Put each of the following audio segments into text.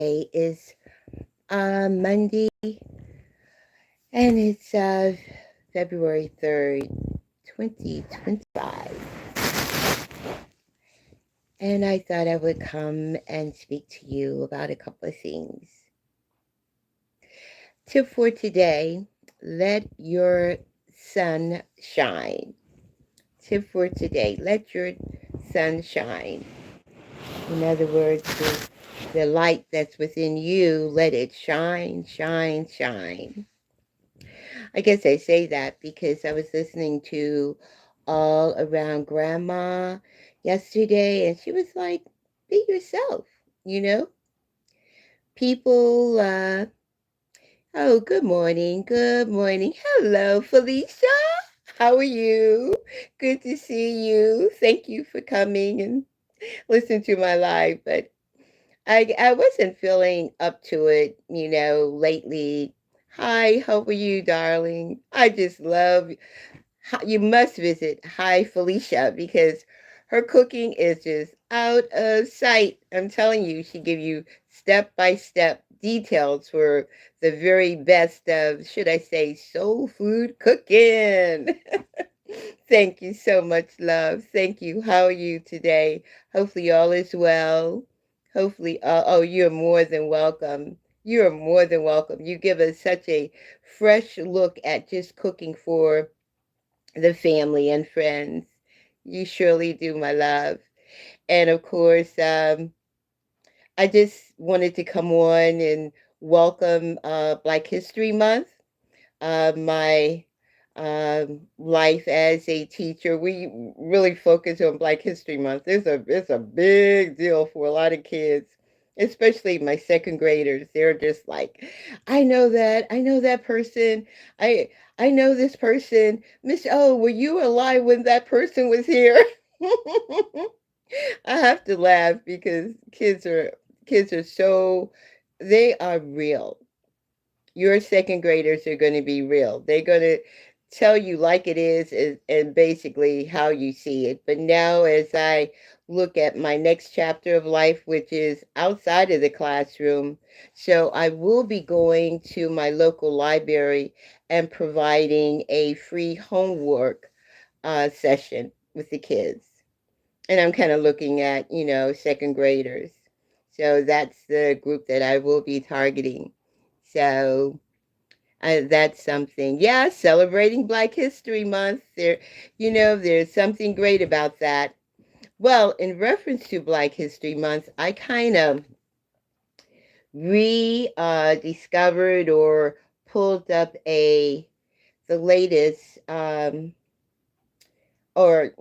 Today is Monday, and it's February 3rd, 2025. And I thought I would come and speak to you about a couple of things. Tip for today, let your sun shine. Tip for today, let your sun shine. In other words, the light that's within you, let it shine, shine, shine. I guess I say that because I was listening to All Around Grandma yesterday, and she was like, be yourself, you know? People, oh, good morning, good morning. Hello, Felicia. How are you? Good to see you. Thank you for coming and listening to my live, but I wasn't feeling up to it, lately. Hi, how are you, darling? I just love you must visit Hi Felicia because her cooking is just out of sight. I'm telling you, she give you step by step details for the very best of, should I say, soul food cooking. Thank you so much, love. Thank you. How are you today? Hopefully all is well. Hopefully, oh, you're more than welcome. You're more than welcome. You give us such a fresh look at just cooking for the family and friends. You surely do, my love. And of course, I just wanted to come on and welcome Black History Month. My life as a teacher, we really focus on Black History Month. It's a big deal for a lot of kids, especially my second graders. They're just like, I know that person. I I know this person. Miss O, were you alive when that person was here? I have to laugh because kids are so they are real. Your second graders are going to be real. They're going to tell you like it is and basically how you see it. But now, as I look at my next chapter of life, which is outside of the classroom, so I will be going to my local library and providing a free homework session with the kids. And I'm kind of looking at, second graders. So that's the group that I will be targeting. So that's something. Yeah, celebrating Black History Month. There's something great about that. Well, in reference to Black History Month, I kind of rediscovered or pulled up the latest or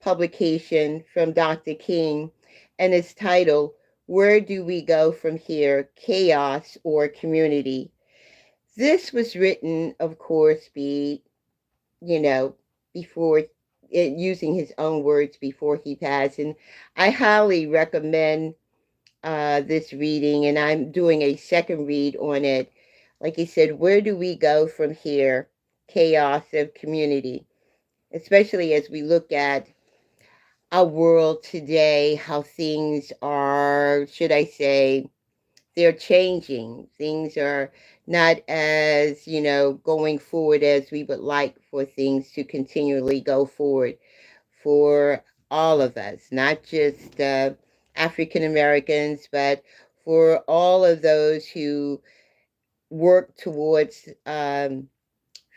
publication from Dr. King, and it's titled "Where Do We Go From Here? Chaos or Community?" This was written, of course, you know, before using his own words before he passed. And I highly recommend this reading, and I'm doing a second read on it. Like he said, where do we go from here? Chaos of community, especially as we look at our world today, how things are, should I say, they're changing. Things are not as, going forward as we would like for things to continually go forward for all of us, not just African Americans, but for all of those who work towards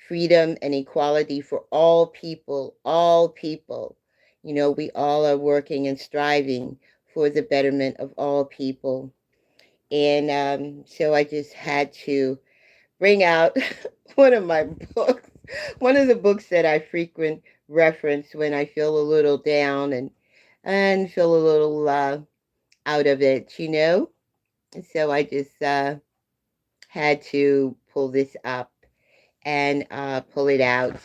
freedom and equality for all people, all people. We all are working and striving for the betterment of all people. And so I just had to bring out one of my books, one of the books that I frequent reference when I feel a little down and feel a little out of it. And so I just had to pull this up and pull it out.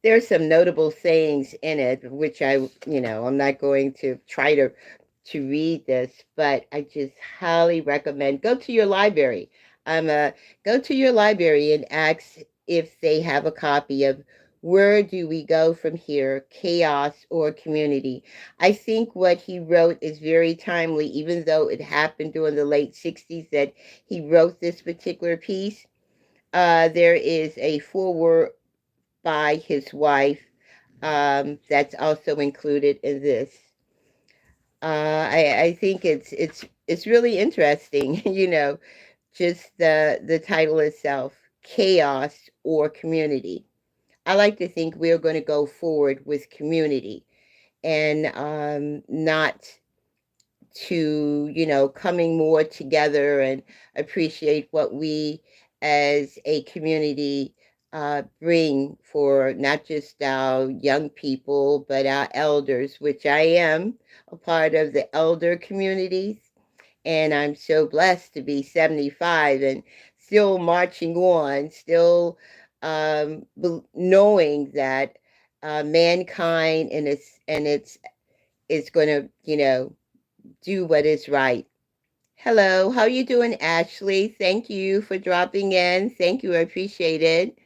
There's some notable sayings in it, which I'm not going to try to read this, but I just highly recommend go to your library. Go to your library and ask if they have a copy of Where do we go from here, chaos or community? I think what he wrote is very timely, even though it happened during the late 60s that he wrote this particular piece. There is a foreword by his wife that's also included in this. I think it's really interesting, just the title itself, chaos or community. I like to think we're going to go forward with community and not to, coming more together and appreciate what we as a community bring for not just our young people, but our elders, which I am a part of the elder communities. And I'm so blessed to be 75 and still marching on, still knowing that mankind and it's going to, do what is right. Hello, how you doing, Ashley? Thank you for dropping in. Thank you, I appreciate it.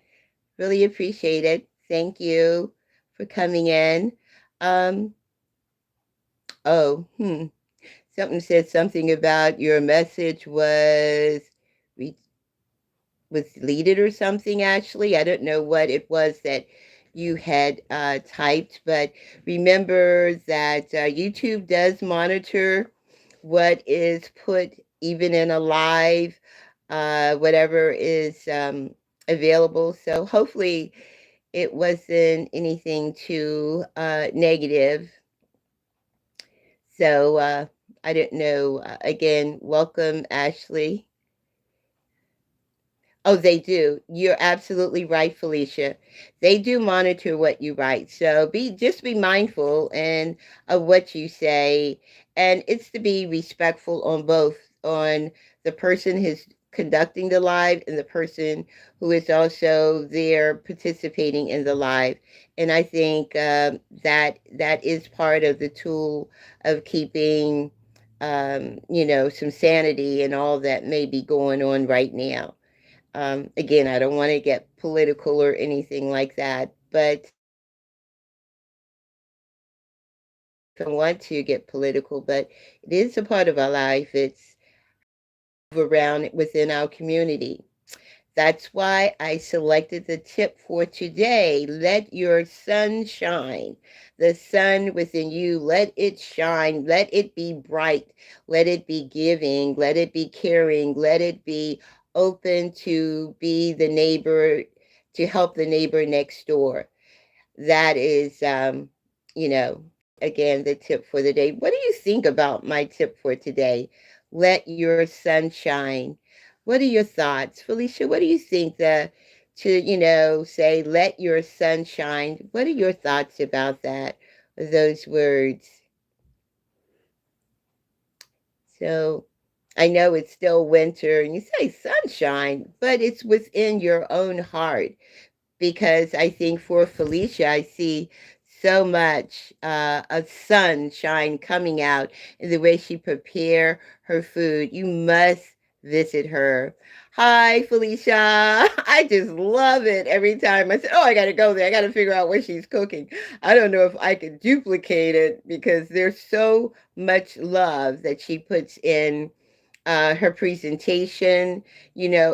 Really appreciate it. Thank you for coming in. Um, oh, something said something about your message re- was deleted or something, Ashley. I don't know what it was that you had typed, but remember that YouTube does monitor what is put even in a live, whatever is available. So hopefully it wasn't anything too negative. So I don't know. Again, welcome, Ashley. Oh, they do. You're absolutely right, Felicia. They do monitor what you write. So be mindful and of what you say. And it's to be respectful on both, on the person who's conducting the live and the person who is also there participating in the live. And I think that is part of the tool of keeping some sanity and all that may be going on right now. Again, I don't want to get political or anything like that, but I don't want to get political, but it is a part of our life. It's around within our community. That's why I selected the tip for today. Let your sun shine. The sun within you, let it shine. Let it be bright. Let it be giving. Let it be caring. Let it be open to be the neighbor, to help the neighbor next door. That is, again, the tip for the day. What do you think about my tip for today? Let your sun shine. What are your thoughts? Felicia, what do you think say, let your sun shine? What are your thoughts about that, those words? So I know it's still winter and you say sunshine, but it's within your own heart because I think for Felicia, I see so much of sunshine coming out in the way she prepare her food. You must visit her. Hi, Felicia. I just love it every time. I said, oh, I got to go there. I got to figure out what she's cooking. I don't know if I could duplicate it because there's so much love that she puts in her presentation,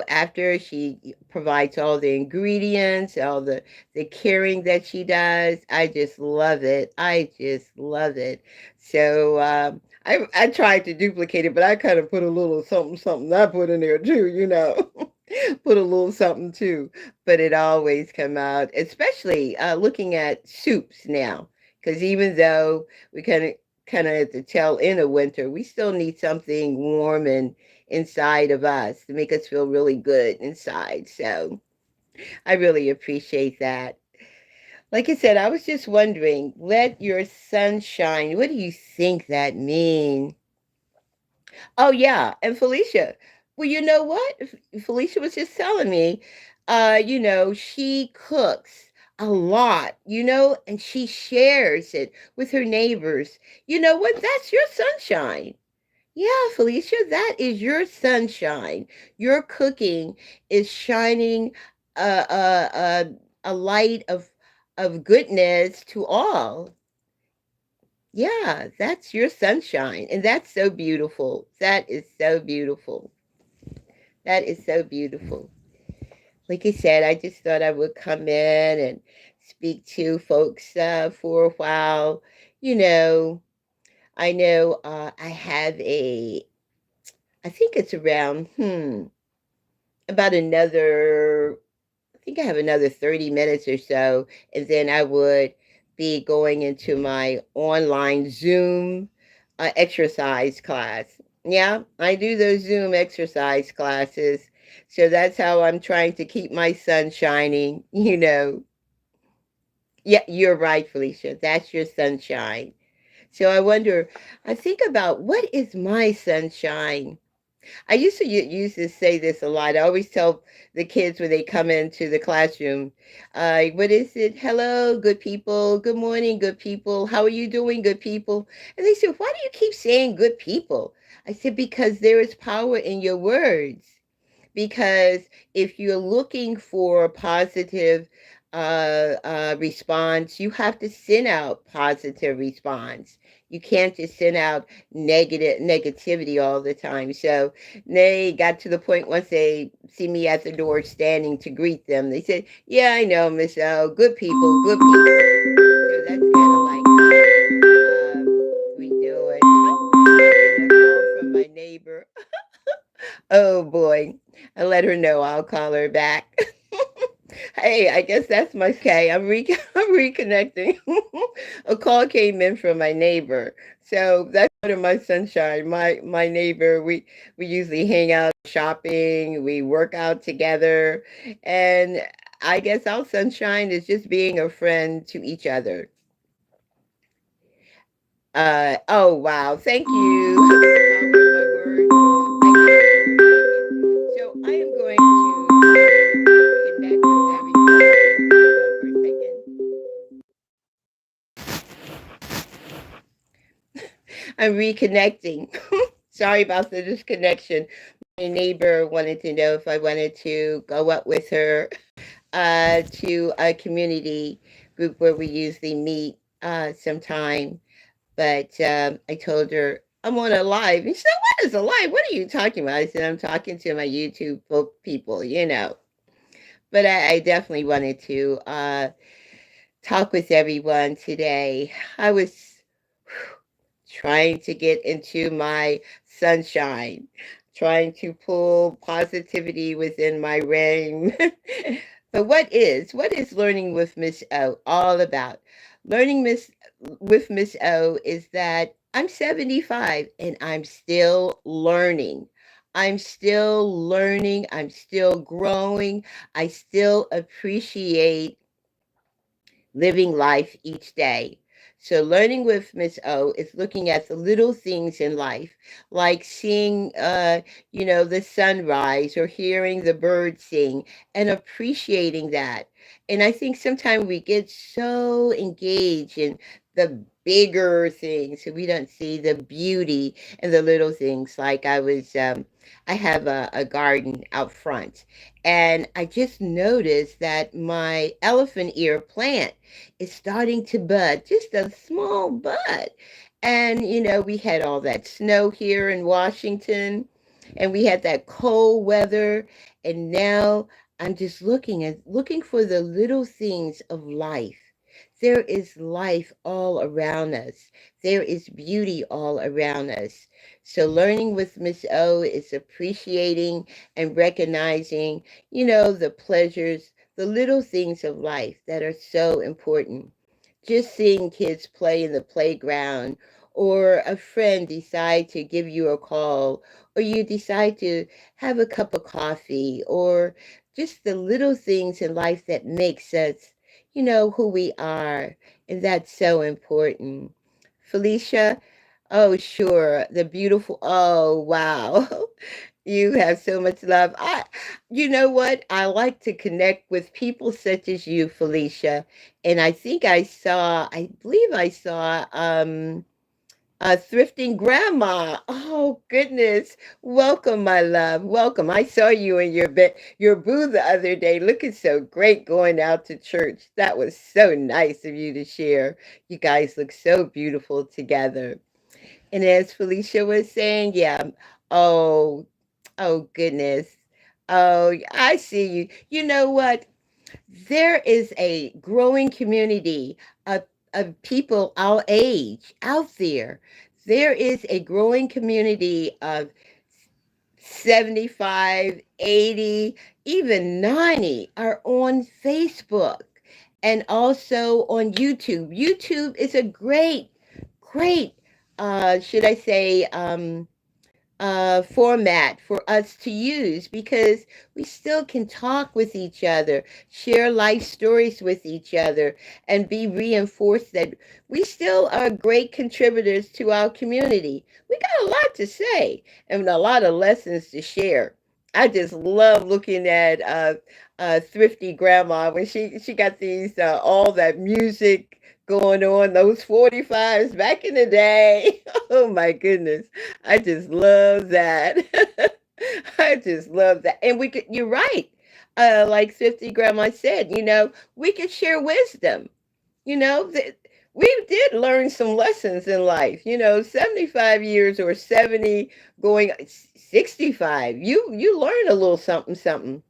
after she provides all the ingredients, all the caring that she does. I just love it. I just love it. So I tried to duplicate it, but I kind of put a little something, something I put in there too, put a little something too. But it always come out, especially looking at soups now. Because even though we kind of at the tail end of winter, we still need something warm and inside of us to make us feel really good inside. So I really appreciate that. Like I said, I was just wondering, let your sun shine. What do you think that means? Oh yeah, and Felicia. Well, you know what? Felicia was just telling me, she cooks a lot, and she shares it with her neighbors. You know what? That's your sunshine. Yeah, Felicia, that is your sunshine. Your cooking is shining a, a, a light of of goodness to all. Yeah, that's your sunshine. And that's so beautiful. That is so beautiful. That is so beautiful. Like I said, I just thought I would come in and speak to folks for a while. You know, I know I have I think it's around, about another, I think I have another 30 minutes or so, and then I would be going into my online Zoom exercise class. Yeah, I do those Zoom exercise classes. So that's how I'm trying to keep my sun shining, you know. Yeah, you're right, Felicia. That's your sunshine. So I wonder, I think about what is my sunshine? I used to used to say this a lot. I always tell the kids when they come into the classroom, what is it? Hello, good people. Good morning, good people. How are you doing, good people? And they said, why do you keep saying good people? I said, because there is power in your words, because if you're looking for a positive response, you have to send out positive response. You can't just send out negativity all the time. So they got to the point once they see me at the door standing to greet them, they said, "Yeah, I know, Miss O. Good people, good people." So that's kind of like how we do it. Oh, I'm getting a call from my neighbor. Oh boy. I let her know I'll call her back. Hey, I guess that's my okay. I'm reconnecting. A call came in from my neighbor. So that's part of my sunshine. My neighbor, we usually hang out shopping, we work out together, and I guess our sunshine is just being a friend to each other. Oh wow, thank you. The power of my words. I get it in a second. So I am going to connect with everyone. Hold on for a second. I'm reconnecting. Sorry about the disconnection. My neighbor wanted to know if I wanted to go up with her to a community group where we usually meet sometime. But I told her I'm on a live. And she said, "What is a live? What are you talking about?" I said, "I'm talking to my YouTube people, you know." But I definitely wanted to talk with everyone today. I was trying to get into my sunshine, trying to pull positivity within my rain. But what is learning with Miss O all about? Learning Miss with Miss O is that I'm 75 and I'm still learning. I'm still learning. I'm still growing. I still appreciate living life each day. So learning with Miss O is looking at the little things in life, like seeing, the sunrise or hearing the birds sing and appreciating that. And I think sometimes we get so engaged in the bigger things and we don't see the beauty in the little things. Like I have a garden out front and I just noticed that my elephant ear plant is starting to bud, just a small bud. And, we had all that snow here in Washington, and we had that cold weather. And now I'm just looking for the little things of life. There is life all around us. There is beauty all around us. So learning with Miss O is appreciating and recognizing, the pleasures, the little things of life that are so important. Just seeing kids play in the playground, or a friend decide to give you a call, or you decide to have a cup of coffee, or just the little things in life that makes us, who we are. And that's so important. Felicia, oh, sure. The beautiful, oh, wow. You have so much love. You know what? I like to connect with people such as you, Felicia. And I think I believe I saw, Thrifting grandma. Oh goodness. Welcome, my love. Welcome. I saw you in your booth the other day looking so great going out to church. That was so nice of you to share. You guys look so beautiful together. And as Felicia was saying, yeah. Oh, oh goodness. Oh, I see you. You know what? There is a growing community of, of people our age out there. There is a growing community of 75, 80, even 90 are on Facebook and also on YouTube. YouTube is a great, should I say, format for us to use because we still can talk with each other, share life stories with each other, and be reinforced that we still are great contributors to our community. We got a lot to say and a lot of lessons to share. I just love looking at Thrifty Grandma when she got these all that music going on, those 45s back in the day. Oh my goodness. I just love that. I just love that. And we could, you're right. Like 50 Grandma said, we could share wisdom. That we did learn some lessons in life. 75 years or 70 going 65. You learn a little something something.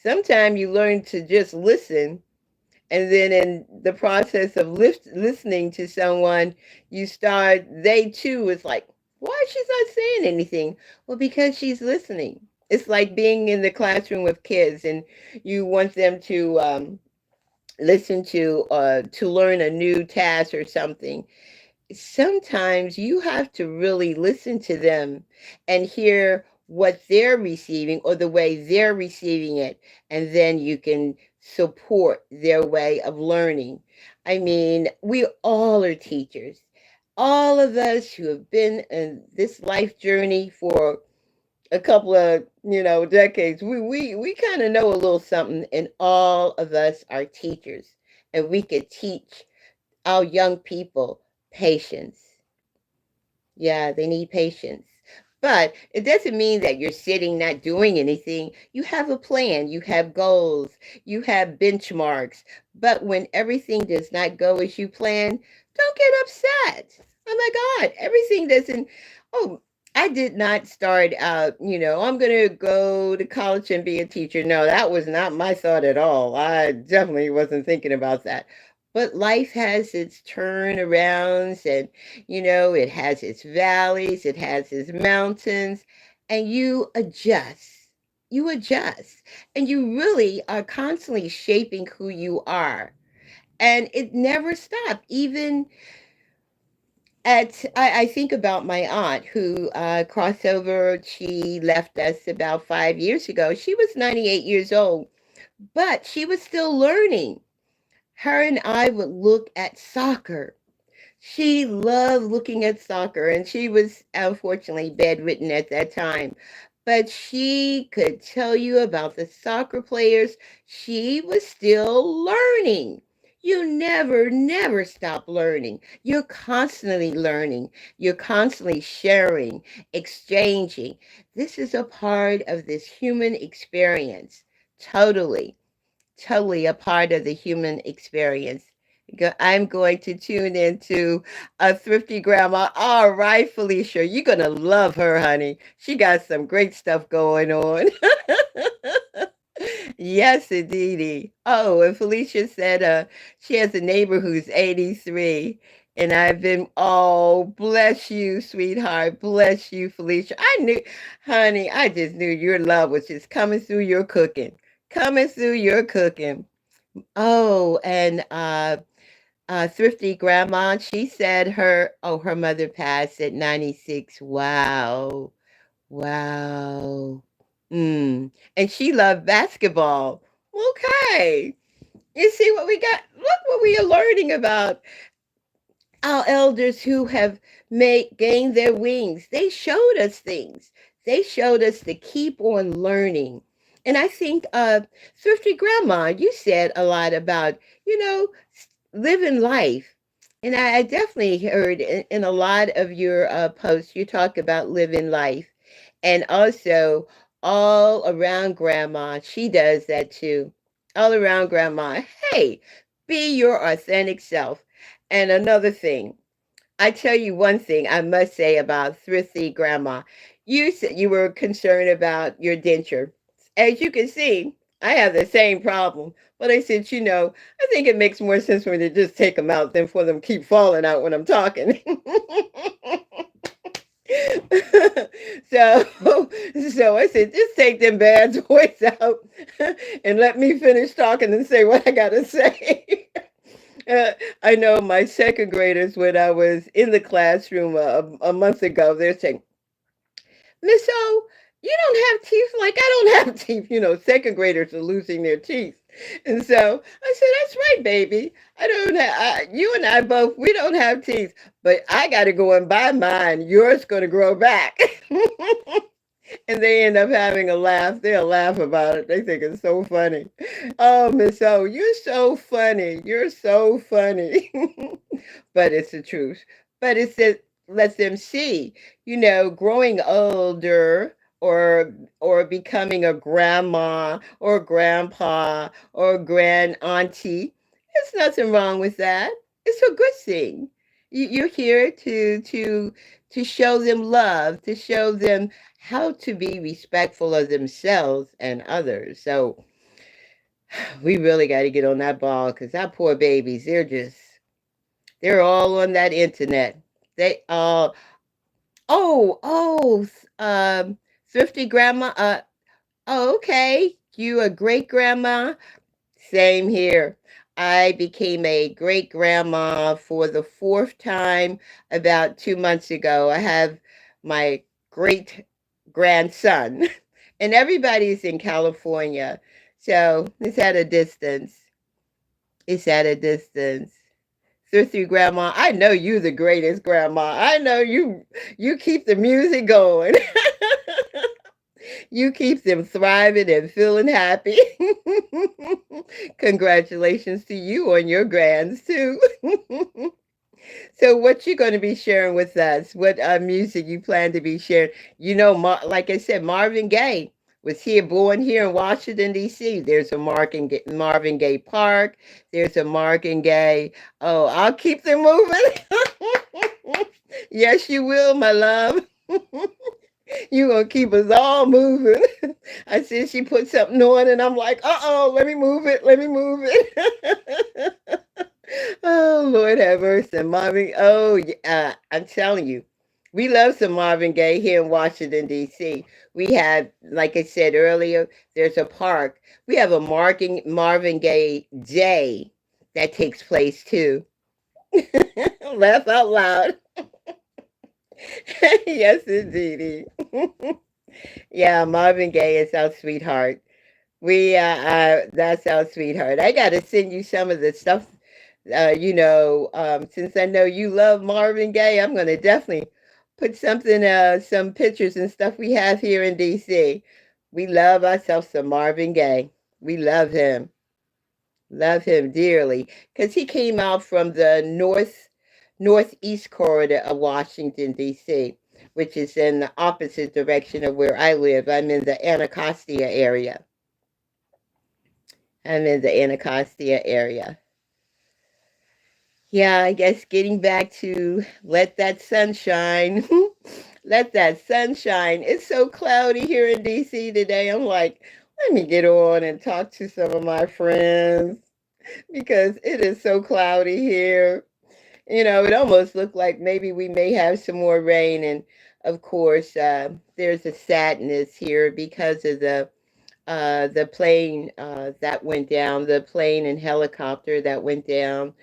Sometimes you learn to just listen, and then in the process of listening to someone, they too is like, why she's not saying anything? Well, because she's listening. It's like being in the classroom with kids and you want them to listen to learn a new task or something. Sometimes you have to really listen to them and hear what they're receiving or the way they're receiving it, and then you can support their way of learning. I mean, we all are teachers. All of us who have been in this life journey for a couple of decades, we kind of know a little something, and all of us are teachers, and we could teach our young people patience. Yeah, they need patience. But it doesn't mean that you're sitting not doing anything. You have a plan, you have goals, you have benchmarks. But when everything does not go as you plan, don't get upset. Oh my God, everything doesn't. Oh, I did not start out, I'm going to go to college and be a teacher. No, that was not my thought at all. I definitely wasn't thinking about that. But life has its turnarounds, and it has its valleys, it has its mountains, and you adjust. You adjust. And you really are constantly shaping who you are. And it never stopped. Even I think about my aunt who crossed over. She left us about 5 years ago. She was 98 years old, but she was still learning. Her and I would look at soccer. She loved looking at soccer, and she was unfortunately bedridden at that time. But she could tell you about the soccer players. She was still learning. You never stop learning. You're constantly learning. You're constantly sharing, exchanging. This is a part of this human experience. Totally totally a part of the human experience. I'm going to tune into a thrifty grandma. All right, Felicia, you're going to love her, honey. She got some great stuff going on. Yes, indeedy. Oh, and Felicia said she has a neighbor who's 83. And I've been, oh, bless you, sweetheart. Bless you, Felicia. I knew, honey, I just knew your love was just coming through your cooking. Coming through your cooking. Oh, and Thrifty Grandma, she said her mother passed at 96. Wow. Wow. And she loved basketball. Okay. You see what we got? Look what we are learning about our elders who have made gained their wings. They showed us things. They showed us to keep on learning. And I think Thrifty Grandma, you said a lot about, living life And I definitely heard in a lot of your posts, you talk about living life. And also, all around grandma, she does that too. All around grandma, hey, be your authentic self. And another thing, I tell you one thing I must say about thrifty grandma. You said you were concerned about your denture. As you can see, I have the same problem. But I said, I think it makes more sense for me to just take them out than for them keep falling out when I'm talking. so so I said, just take them bad toys out and let me finish talking and say what I gotta say. Uh, I know my second graders, when I was in the classroom a month ago, they're saying, Miss O, you don't have teeth like I don't have teeth. Second graders are losing their teeth. And so I said, that's right, baby. I don't have, you and I both, we don't have teeth, but I got to go and buy mine. Yours going to grow back. And they end up having a laugh. They'll laugh about it. They think it's so funny. Oh, Miss O, you're so funny. You're so funny. But it's the truth. But it lets them see, growing older or becoming a grandma or grandpa or grand auntie. There's nothing wrong with that. It's a good thing. You're here to show them love, to show them how to be respectful of themselves and others. So we really got to get on that ball because our poor babies, they're all on that internet. They oh, thrifty grandma. Oh, okay. You a great grandma? Same here. I became a great grandma for the fourth time about 2 months ago. I have my great grandson, and everybody's in California. So it's at a distance. It's at a distance. Thrifty grandma, I know you the greatest grandma. I know you keep the music going. You keep them thriving and feeling happy. Congratulations to you on your grands too. So what you going to be sharing with us? What music you plan to be sharing? Like I said, Marvin Gaye was born here in Washington, D.C. There's a Marvin Gaye Park. There's a Marvin Gaye. Oh, I'll keep them moving. Yes, you will, my love. You gonna keep us all moving. I said she put something on and I'm like, uh-oh, let me move it. Let me move it. Oh, Lord have mercy. Marvin, oh, yeah, I'm telling you, we love some Marvin Gaye here in Washington, D.C. We have, like I said earlier, there's a park. We have a Marvin Gaye Day that takes place too. Laugh out loud. Yes, indeed. Yeah, Marvin Gaye is our sweetheart. That's our sweetheart. I got to send you some of the stuff. Since I know you love Marvin Gaye, I'm going to definitely put some pictures and stuff we have here in DC. We love ourselves some Marvin Gaye. We love him dearly, because he came out from the northeast corridor of Washington D.C., which is in the opposite direction of where I live. I'm in the Anacostia area. I'm in the Anacostia area. Yeah, I guess getting back to let that sun shine. Let that sun shine. It's so cloudy here in DC today. I'm like, let me get on and talk to some of my friends because it is so cloudy here. It almost looked like maybe we may have some more rain. And of course, there's a sadness here because of the plane that went down, the plane and helicopter that went down.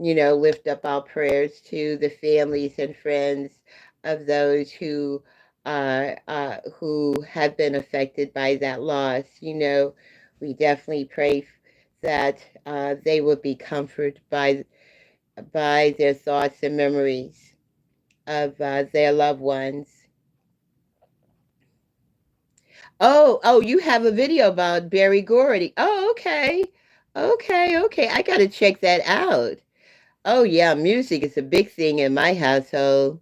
Lift up our prayers to the families and friends of those who have been affected by that loss. We definitely pray that they will be comforted by their thoughts and memories of their loved ones. Oh, you have a video about Barry Gordy. Oh, okay. Okay. I got to check that out. Oh yeah, music is a big thing in my household.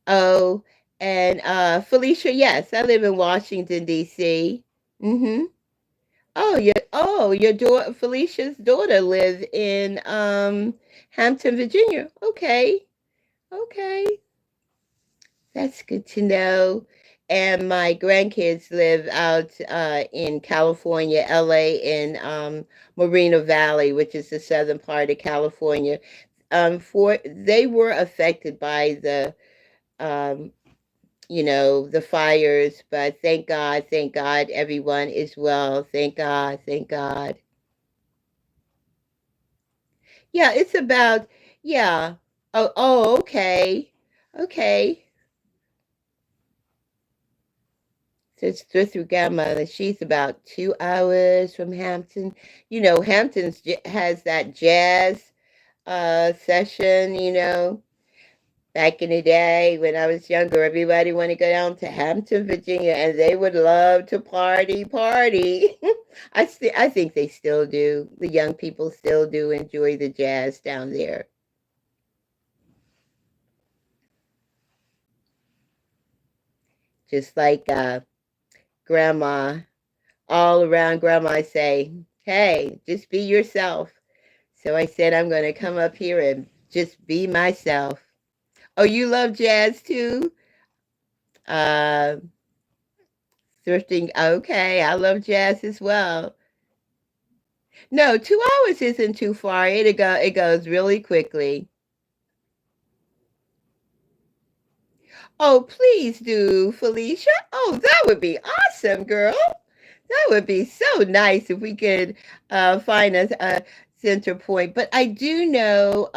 Oh, and Felicia, yes, I live in Washington D.C. Mm-hmm. Your daughter Felicia's daughter lives in Hampton, Virginia. Okay. Okay. That's good to know. And my grandkids live out in California, LA, in Moreno Valley, which is the southern part of California. For they were affected by the um, the fires, but thank God, everyone is well. Thank God, thank God. Yeah, it's about yeah. Oh, okay, okay. So it's through Grandmother. She's about 2 hours from Hampton. Has that jazz session, back in the day when I was younger, everybody wanted to go down to Hampton, Virginia, and they would love to party. I think they still do. The young people still do enjoy the jazz down there. Just like grandma, all around grandma, I say, hey, just be yourself. So I said, I'm going to come up here and just be myself. Oh, you love jazz too? Uh, Thrifting. Okay, I love jazz as well. No, 2 hours isn't too far. It goes really quickly. Oh, please do, Felicia. Oh, that would be awesome, girl. That would be so nice if we could find a center point. But I do know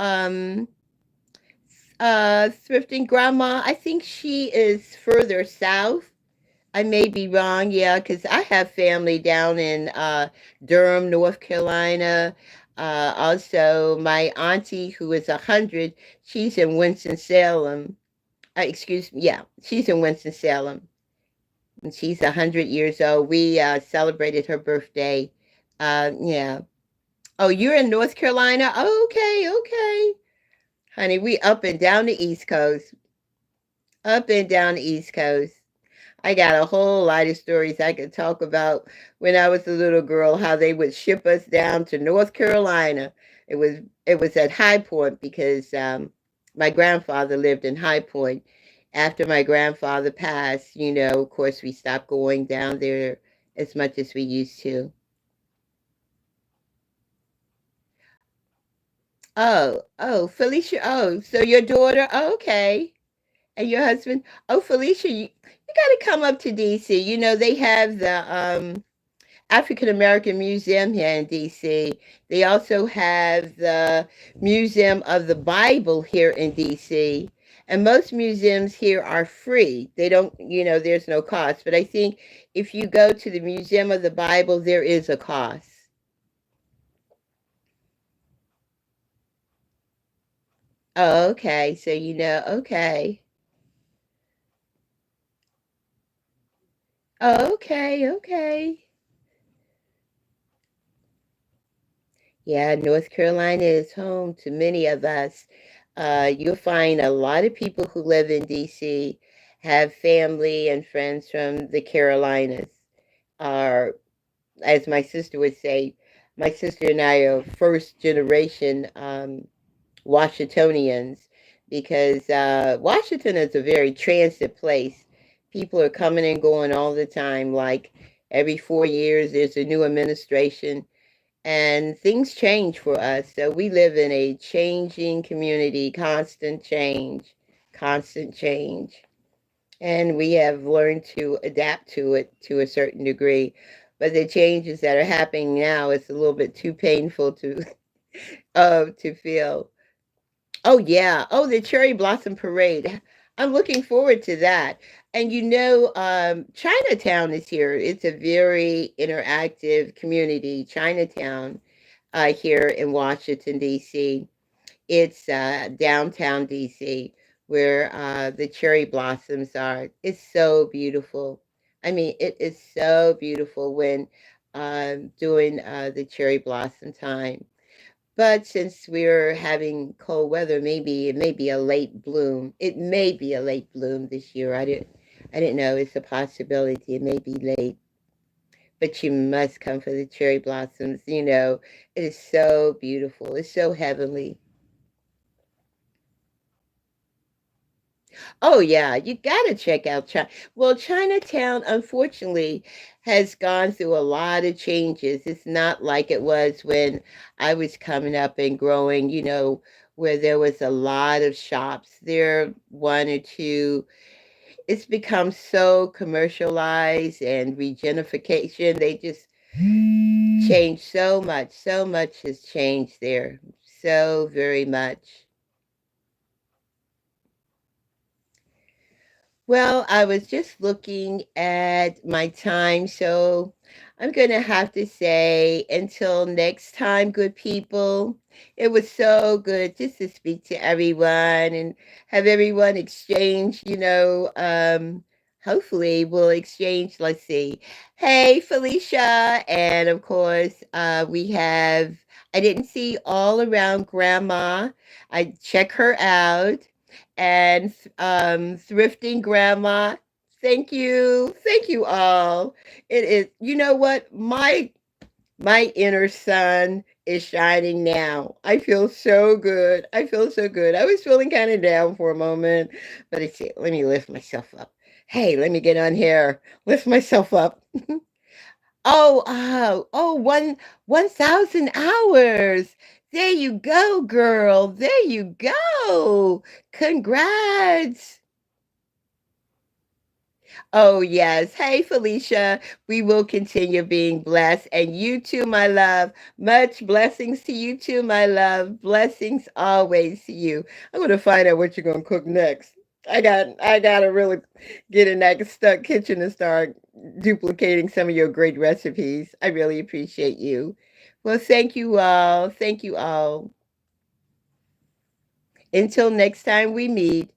thrifting grandma. I think she is further south. I may be wrong, yeah, because I have family down in Durham, North Carolina. Also, my auntie, who is 100, she's in Winston-Salem. Excuse me, yeah, she's in Winston-Salem. And she's 100 years old. We celebrated her birthday. Yeah. Oh, you're in North Carolina? Okay, okay. Honey, we up and down the East Coast. Up and down the East Coast. I got a whole lot of stories I could talk about when I was a little girl, how they would ship us down to North Carolina. It was at High Point because my grandfather lived in High Point. After my grandfather passed, of course, we stopped going down there as much as we used to. Oh, Felicia. Oh, so your daughter? Oh, okay. And your husband? Oh, Felicia, you got to come up to DC. They have the African American Museum here in DC. They also have the Museum of the Bible here in DC. And most museums here are free. They don't, there's no cost. But I think if you go to the Museum of the Bible, there is a cost. Oh, okay. So okay. Oh, okay, okay. Yeah, North Carolina is home to many of us. You'll find a lot of people who live in DC have family and friends from the Carolinas. Are, as my sister would say, my sister and I are first generation Washingtonians because Washington is a very transit place. People are coming and going all the time. Like every 4 years, there's a new administration and things change for us. So we live in a changing community, constant change. And we have learned to adapt to it to a certain degree. But the changes that are happening now, it's a little bit too painful to feel. Oh yeah. Oh, the cherry blossom parade. I'm looking forward to that. And Chinatown is here. It's a very interactive community, Chinatown here in Washington, D.C. It's downtown D.C. where the cherry blossoms are. It's so beautiful. I mean, it is so beautiful when during the cherry blossom time. But since we're having cold weather, maybe it may be a late bloom. It may be a late bloom this year. I didn't know. It's a possibility. It may be late. But you must come for the cherry blossoms. It is so beautiful. It's so heavenly. Oh yeah, you gotta check out China. Well, Chinatown, unfortunately, has gone through a lot of changes. It's not like it was when I was coming up and growing, where there was a lot of shops. There, one or two. It's become so commercialized and regentrification. They just changed so much. So much has changed there. So very much. Well, I was just looking at my time, so I'm going to have to say until next time, good people. It was so good just to speak to everyone and have everyone exchange, hopefully we'll exchange, let's see. Hey, Felicia. And of course, I didn't see all around grandma. I check her out and thrifting grandma. Thank you all. It is, you know what, my inner sun is shining now. I feel so good. I feel so good. I was feeling kind of down for a moment, but I said, let me lift myself up. Hey, let me get on here, lift myself up. Oh, 1,000 hours. There you go, girl. There you go. Congrats. Oh, yes. Hey, Felicia. We will continue being blessed. And you too, my love. Much blessings to you too, my love. Blessings always to you. I'm going to find out what you're going to cook next. I got to really get in that stuck kitchen and start duplicating some of your great recipes. I really appreciate you. Well, thank you all. Thank you all. Until next time we meet.